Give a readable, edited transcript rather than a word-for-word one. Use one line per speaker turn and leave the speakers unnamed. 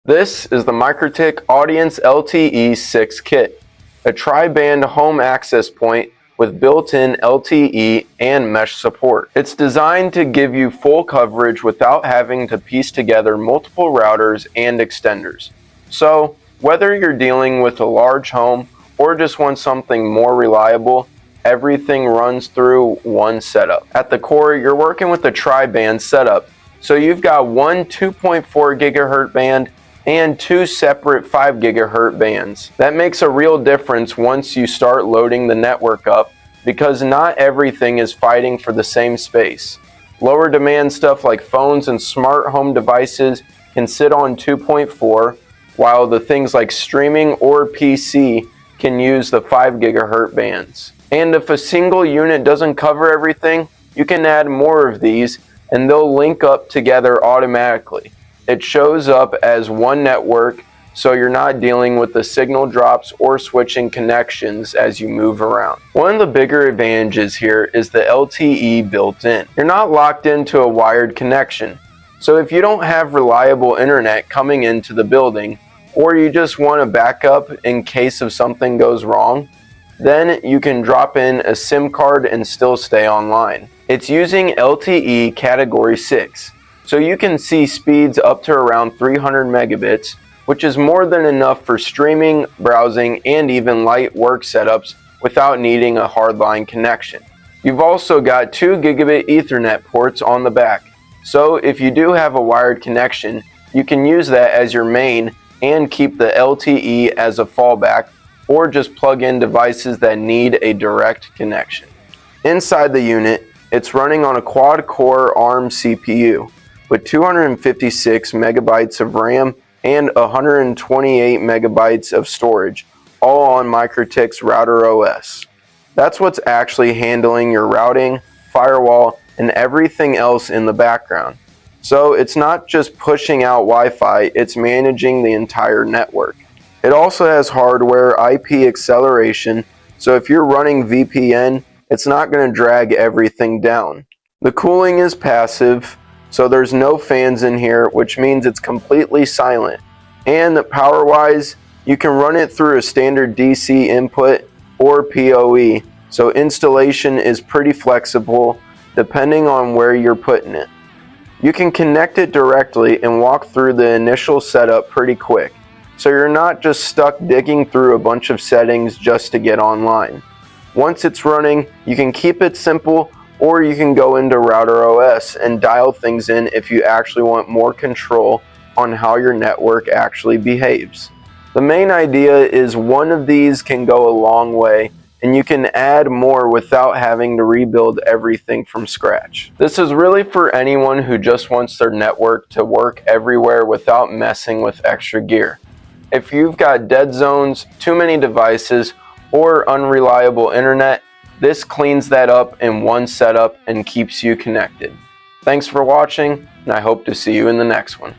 This is the MikroTik Audience LTE6 kit, a tri-band home access point with built-in LTE and mesh support. It's designed to give you full coverage without having to piece together multiple routers and extenders. So, whether you're dealing with a large home or just want something more reliable, everything runs through one setup. At the core, you're working with a tri-band setup, so you've got one 2.4 GHz band and two separate 5 GHz bands. That makes a real difference once you start loading the network up, because not everything is fighting for the same space. Lower demand stuff like phones and smart home devices can sit on 2.4, while the things like streaming or PC can use the 5 GHz bands. And if a single unit doesn't cover everything, you can add more of these and they'll link up together automatically. It shows up as one network, so you're not dealing with the signal drops or switching connections as you move around. One of the bigger advantages here is the LTE built in. You're not locked into a wired connection, so if you don't have reliable internet coming into the building, or you just want a backup in case of something goes wrong, then you can drop in a SIM card and still stay online. It's using LTE Category 6. So you can see speeds up to around 300 megabits, which is more than enough for streaming, browsing, and even light work setups without needing a hardline connection. You've also got 2 Gigabit Ethernet ports on the back, so if you do have a wired connection, you can use that as your main and keep the LTE as a fallback, or just plug in devices that need a direct connection. Inside the unit, it's running on a quad-core ARM CPU, with 256 megabytes of RAM and 128 megabytes of storage, all on MikroTik's router OS. That's what's actually handling your routing, firewall, and everything else in the background. So it's not just pushing out Wi-Fi, it's managing the entire network. It also has hardware IP acceleration, so if you're running VPN, it's not going to drag everything down. The cooling is passive, so there's no fans in here, which means it's completely silent. And power-wise, you can run it through a standard DC input or PoE, so installation is pretty flexible depending on where you're putting it. You can connect it directly and walk through the initial setup pretty quick, so you're not just stuck digging through a bunch of settings just to get online. Once it's running, you can keep it simple, or you can go into Router OS and dial things in if you actually want more control on how your network actually behaves. The main idea is one of these can go a long way, and you can add more without having to rebuild everything from scratch. This is really for anyone who just wants their network to work everywhere without messing with extra gear. If you've got dead zones, too many devices, or unreliable internet, this cleans that up in one setup and keeps you connected. Thanks for watching, and I hope to see you in the next one.